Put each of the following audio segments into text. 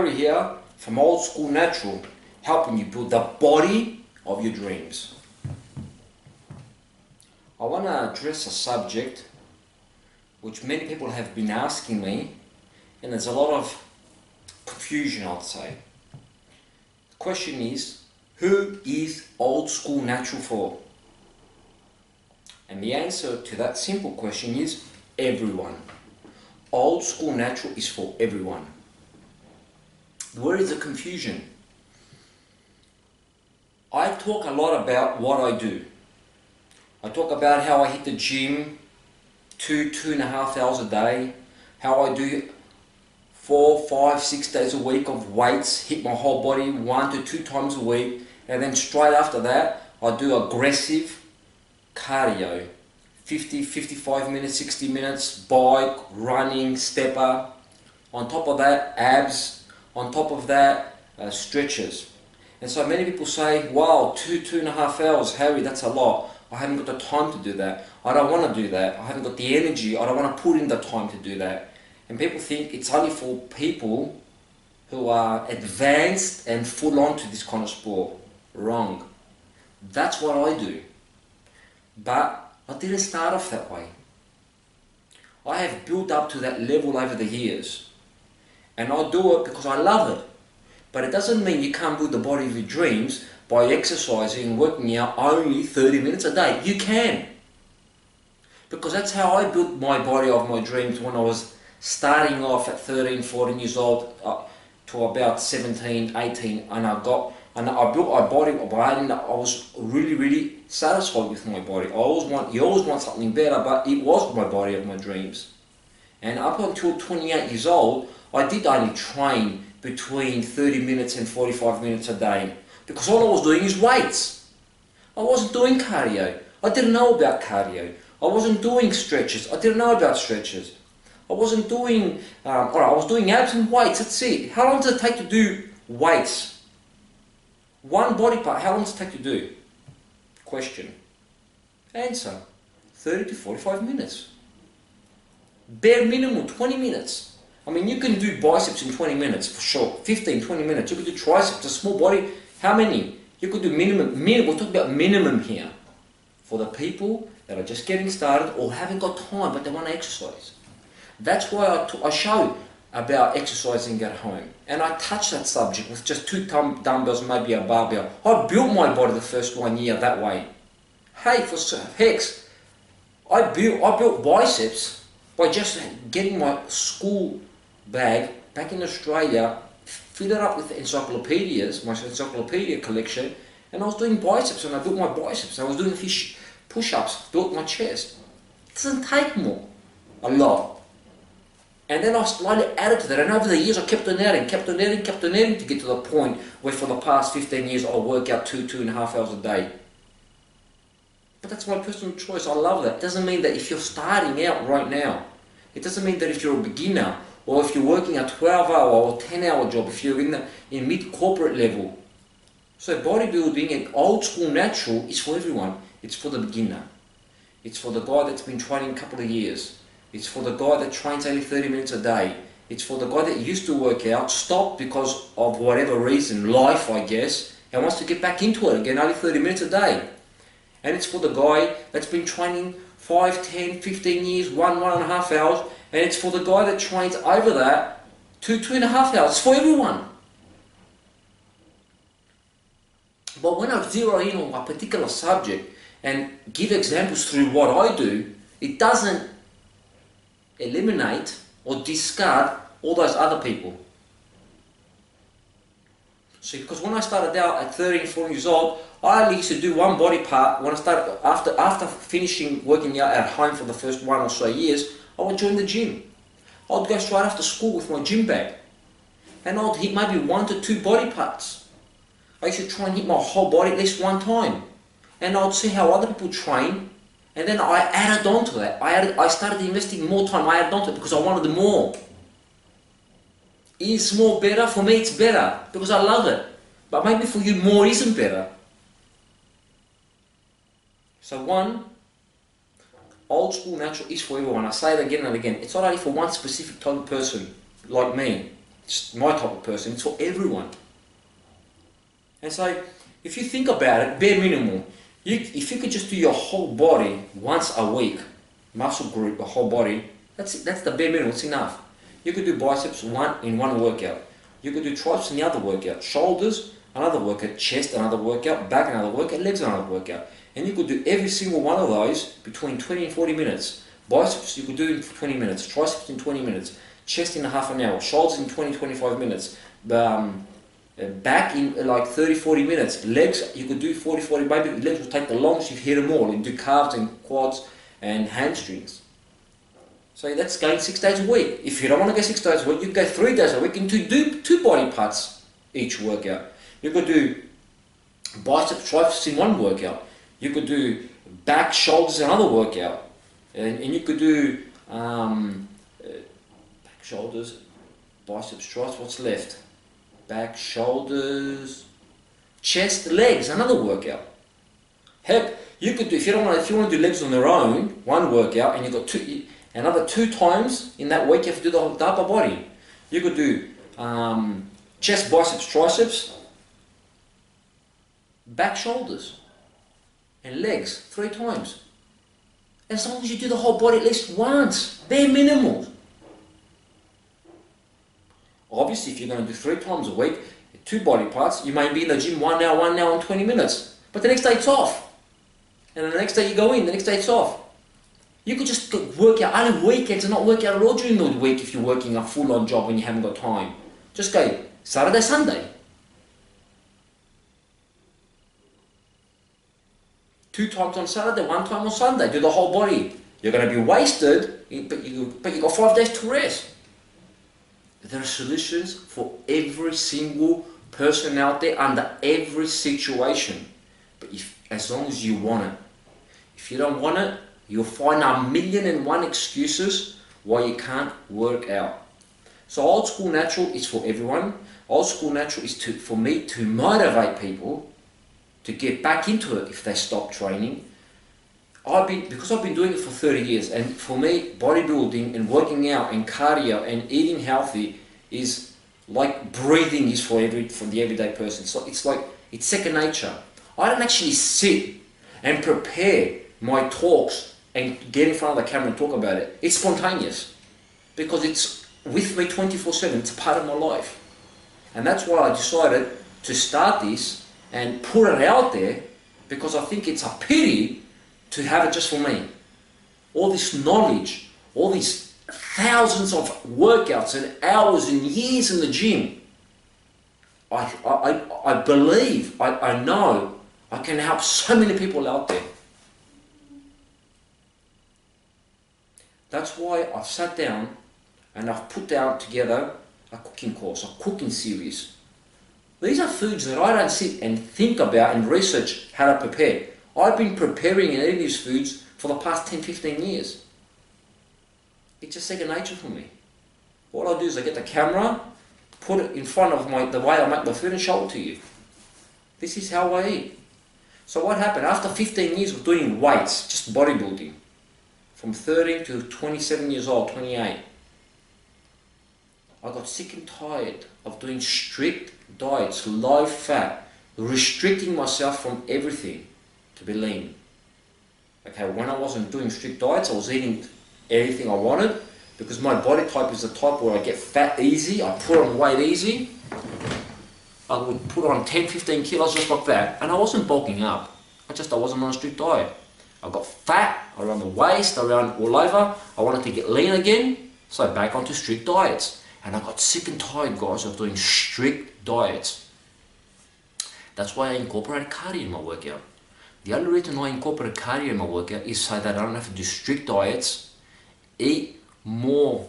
Harry here from Old School Natural, helping you build the body of your dreams. I want to address a subject which many people have been asking me, and there's a lot of confusion, I'd say. The question is, who is Old School Natural for? And the answer to that simple question is everyone. Old School Natural is for everyone. Where is the confusion? I talk a lot about what I do. I talk about how I hit the gym 2.5 hours a day, how I do 4, 5, 6 days a week of weights, hit my whole body 1 to 2 times a week, and then straight after that I do aggressive cardio, 50, 55 minutes, 60 minutes, bike, running, stepper. On top of that, abs. On top of that, stretches. And so many people say, wow, 2.5 hours, Harry, that's a lot. I haven't got the time to do that. I don't want to do that. I haven't got the energy. I don't want to put in the time to do that. And people think it's only for people who are advanced and full on to this kind of sport. Wrong. That's what I do. But I didn't start off that way. I have built up to that level over the years. And I do it because I love it. But it doesn't mean you can't build the body of your dreams by exercising and working out only 30 minutes a day. You can. Because that's how I built my body of my dreams when I was starting off at 13, 14 years old to about 17, 18, and I built my body, and I was really satisfied with my body. You always want something better, but it was my body of my dreams. And up until 28 years old, I did only train between 30 minutes and 45 minutes a day, because all I was doing is weights. I wasn't doing cardio. I didn't know about cardio. I wasn't doing stretches. I didn't know about stretches. I wasn't doing, I was doing abs and weights, that's it. How long does it take to do weights? One body part, how long does it take to do? Question. Answer. 30 to 45 minutes. Bare minimum, 20 minutes. I mean, you can do biceps in 20 minutes for sure. 15, 20 minutes. You could do triceps, a small body. How many? You could do minimum. We're talking about minimum here. For the people that are just getting started or haven't got time but they want to exercise. That's why I show about exercising at home. And I touch that subject with just 2 dumbbells, maybe a barbell. I built my body the first 1 year that way. Hey, for hex, I built biceps by just getting my school bag back in Australia, fill it up with encyclopedias, my encyclopedia collection, and I was doing biceps, and I built my biceps. I was doing push-ups, built my chest. It doesn't take more, a lot. And then I slightly added to that, and over the years I kept on adding to get to the point where for the past 15 years I'll work out 2.5 hours a day. But that's my personal choice. I love that. It doesn't mean that if you're starting out right now, it doesn't mean that if you're a beginner, or if you're working a 12-hour or 10-hour job, if you're in mid-corporate level. So bodybuilding and Old School Natural is for everyone. It's for the beginner. It's for the guy that's been training a couple of years. It's for the guy that trains only 30 minutes a day. It's for the guy that used to work out, stopped because of whatever reason, life I guess, and wants to get back into it again, only 30 minutes a day. And it's for the guy that's been training 5, 10, 15 years, 1.5 hours, and it's for the guy that trains over that 2.5 hours. It's for everyone. But when I zero in on a particular subject and give examples through what I do, it doesn't eliminate or discard all those other people. See, because when I started out at 13, 14 years old, I only used to do one body part. When I started, after finishing working out at home for the first 1 or so years, I would join the gym. I would go straight after school with my gym bag. And I would hit maybe 1 to 2 body parts. I used to try and hit my whole body at least 1 time. And I would see how other people train. And then I added on to that. I started investing more time. I added on to it because I wanted more. Is more better? For me it's better because I love it. But maybe for you more isn't better. So one, Old School Natural is for everyone. I say it again and again. It's not only for one specific type of person like me. just my type of person, it's for everyone. And so, if you think about it, bare minimum, if you could just do your whole body once a week, muscle group, the whole body, that's the bare minimum, it's enough. You could do biceps in one workout. You could do triceps in the other workout, shoulders, another workout, chest, another workout, back, another workout, legs, another workout. And you could do every single one of those between 20 and 40 minutes. Biceps, you could do in 20 minutes, triceps in 20 minutes, chest in half an hour, shoulders in 20-25 minutes, back in like 30-40 minutes, legs, you could do 40, maybe legs will take the longest, you've hit them all, you do calves and quads and hamstrings. So that's going 6 days a week. If you don't want to go 6 days a week, you can go 3 days a week and do two body parts each workout. You could do biceps, triceps in one workout. You could do back, shoulders in another workout. And you could do back, shoulders, biceps, triceps, what's left? Back, shoulders, chest, legs, another workout. Heck, you could do, if you want to do legs on their own, one workout, and you've got another 2 times in that week you have to do the upper body. You could do chest, biceps, triceps, back, shoulders, and legs 3 times. As long as you do the whole body at least once, bare minimal. Obviously, if you're going to do 3 times a week, 2 body parts, you may be in the gym 1 hour and 20 minutes. But the next day it's off. And the next day you go in, the next day it's off. You could just work out only weekends and not work out at all during the week if you're working a full-on job when you haven't got time. Just go Saturday, Sunday. 2 times on Saturday, 1 time on Sunday. Do the whole body. You're going to be wasted, but you've got 5 days to rest. There are solutions for every single person out there under every situation. But as long as you want it. If you don't want it, you'll find 1,000,001 excuses why you can't work out. So Old School Natural is for everyone. Old School Natural is for me to motivate people to get back into it if they stop training. Because I've been doing it for 30 years, and for me, bodybuilding and working out and cardio and eating healthy is like breathing is for the everyday person. So it's second nature. I don't actually sit and prepare my talks and get in front of the camera and talk about it. It's spontaneous because it's with me 24/7. It's a part of my life, and that's why I decided to start this and put it out there, because I think it's a pity to have it just for me. All this knowledge, all these thousands of workouts and hours and years in the gym. I believe, I know I can help so many people out there. That's why I've sat down and I've put together a cooking course, a cooking series. These are foods that I don't sit and think about and research how to prepare. I've been preparing and eating these foods for the past 10-15 years. It's just second nature for me. What I do is I get the camera, put it in front of the way I make my food and show it to you. This is how I eat. So what happened? After 15 years of doing weights, just bodybuilding, from 13 to 27 years old, 28, I got sick and tired of doing strict diets, low fat, restricting myself from everything to be lean. Okay, when I wasn't doing strict diets, I was eating anything I wanted, because my body type is the type where I get fat easy, I put on weight easy. I would put on 10-15 kilos just like that, and I wasn't bulking up. I wasn't on a strict diet. I got fat around the waist, around all over. I wanted to get lean again, so back onto strict diets. And I got sick and tired, guys, of doing strict diets. That's why I incorporated cardio in my workout. The only reason I incorporate cardio in my workout is so that I don't have to do strict diets, eat more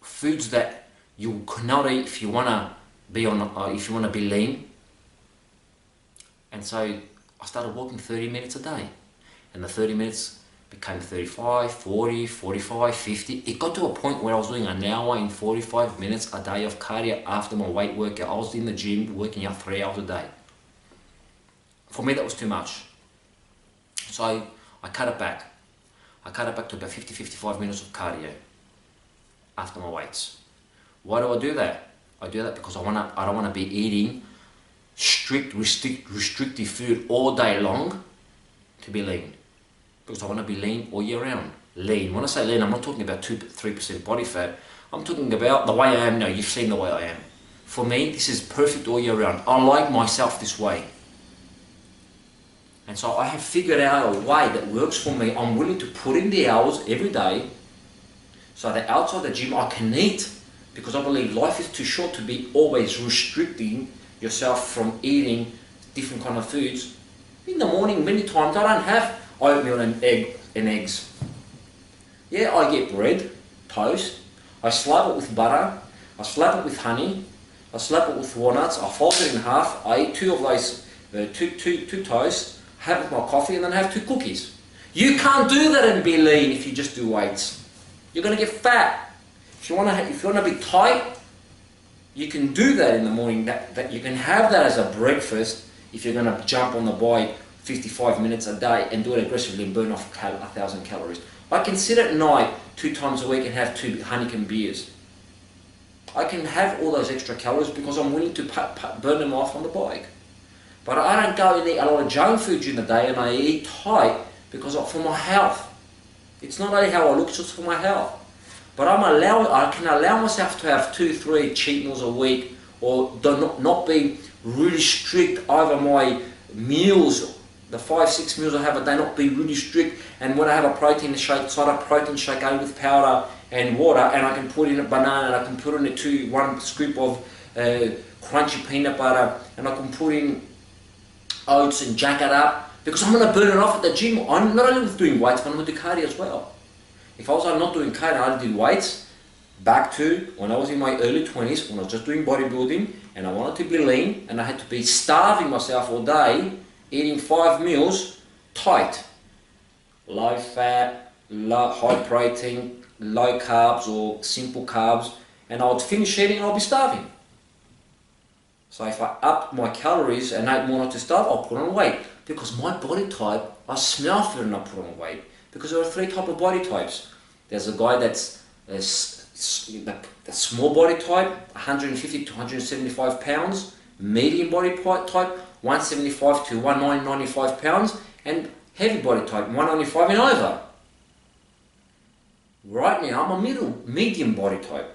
foods that you cannot eat if you wanna be lean. And so I started walking 30 minutes a day, and the 30 minutes became 35, 40, 45, 50. It got to a point where I was doing an hour and 45 minutes a day of cardio after my weight workout. I was in the gym working out 3 hours a day. For me, that was too much. So I cut it back. I cut it back to about 50, 55 minutes of cardio after my weights. Why do I do that? I do that because I don't want to be eating restrictive food all day long to be lean. Because I want to be lean all year round. Lean. When I say lean, I'm not talking about 2-3% body fat. I'm talking about the way I am now. You've seen the way I am. For me, this is perfect all year round. I like myself this way. And so I have figured out a way that works for me. I'm willing to put in the hours every day so that outside the gym I can eat, because I believe life is too short to be always restricting yourself from eating different kind of foods. In the morning, many times I don't have oatmeal and eggs. Yeah, I get bread, toast, I slap it with butter, I slap it with honey, I slap it with walnuts, I fold it in half, I eat two of those, two toasts, have with my coffee, and then have 2 cookies. You can't do that and be lean if you just do weights. You're going to get fat. If you want to be tight, you can do that in the morning. That you can have that as a breakfast if you're going to jump on the bike 55 minutes a day and do it aggressively and burn off 1,000 calories. I can sit at night 2 times a week and have 2 honeycomb beers. I can have all those extra calories because I'm willing to burn them off on the bike. But I don't go and eat a lot of junk food during the day, and I eat tight because for my health. It's not only how I look, it's just for my health. But I can allow myself to have 2-3 cheat meals a week, or not be really strict over my meals. The 5-6 meals I have a day, not be really strict. And when I have a protein shake, it's not a protein shake only with powder and water, and I can put in a banana, and I can put in one scoop of crunchy peanut butter, and I can put in oats and jack it up, because I'm going to burn it off at the gym. I'm not only with doing weights, but I'm going to do cardio as well. If I was not doing cardio, I did weights back to when I was in my early 20s, when I was just doing bodybuilding, and I wanted to be lean, and I had to be starving myself all day, eating 5 meals tight. Low fat, high protein, low carbs or simple carbs, and I would finish eating and I'll be starving. So if I upped my calories and ate more not to starve, I'll put on weight. Because my body type, I smell food and I put on weight. Because there are 3 types of body types. There's a guy that's the small body type, 150 to 175 pounds, medium body type, 175 to 195 pounds, and heavy body type, 195 and over. Right now, I'm a medium body type.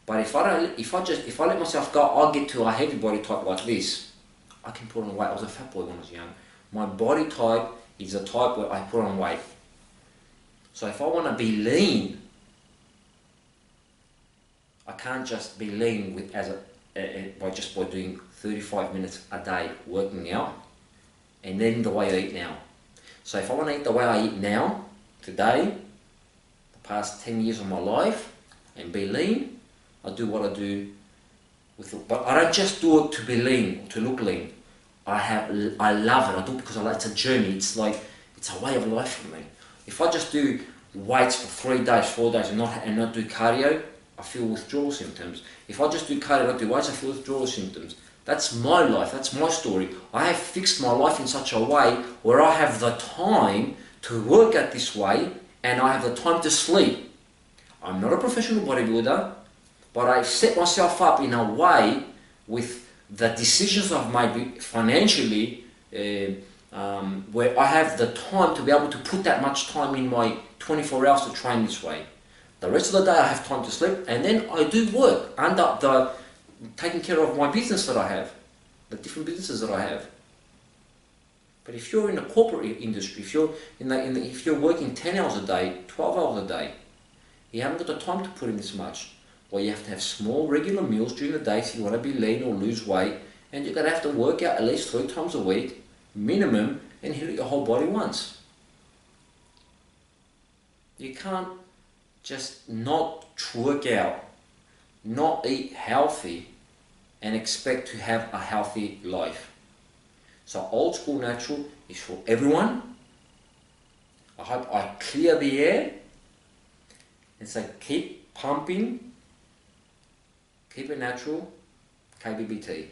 But if I let myself go, I'll get to a heavy body type like this. I can put on weight. I was a fat boy when I was young. My body type is a type where I put on weight. So if I want to be lean, I can't just be lean by doing 35 minutes a day working out and then the way I eat now. So if I want to eat the way I eat now, today, the past 10 years of my life, and be lean, I do what I do but I don't just do it to be lean, to look lean. I love it. I do it because it's a journey. It's a way of life for me. If I just do weights for 3 days, 4 days, and not do cardio, I feel withdrawal symptoms. If I just do cardio and not do weights, I feel withdrawal symptoms. That's my life. That's my story. I have fixed my life in such a way where I have the time to work out this way, and I have the time to sleep. I'm not a professional bodybuilder, but I set myself up in a way with the decisions I've made financially where I have the time to be able to put that much time in my 24 hours to train this way. The rest of the day I have time to sleep, and then I do work under taking care of my business that I have, the different businesses that I have. But if you're in the corporate industry, if you're working 10 hours a day, 12 hours a day, you haven't got the time to put in this much. Well, you have to have small regular meals during the day if you want to be lean or lose weight, and you're going to have to work out at least 3 times a week, minimum, and hit your whole body once. You can't just not work out, not eat healthy, and expect to have a healthy life. So Old School Natural is for everyone. I hope I clear the air and say keep pumping, keep it natural, KBBT.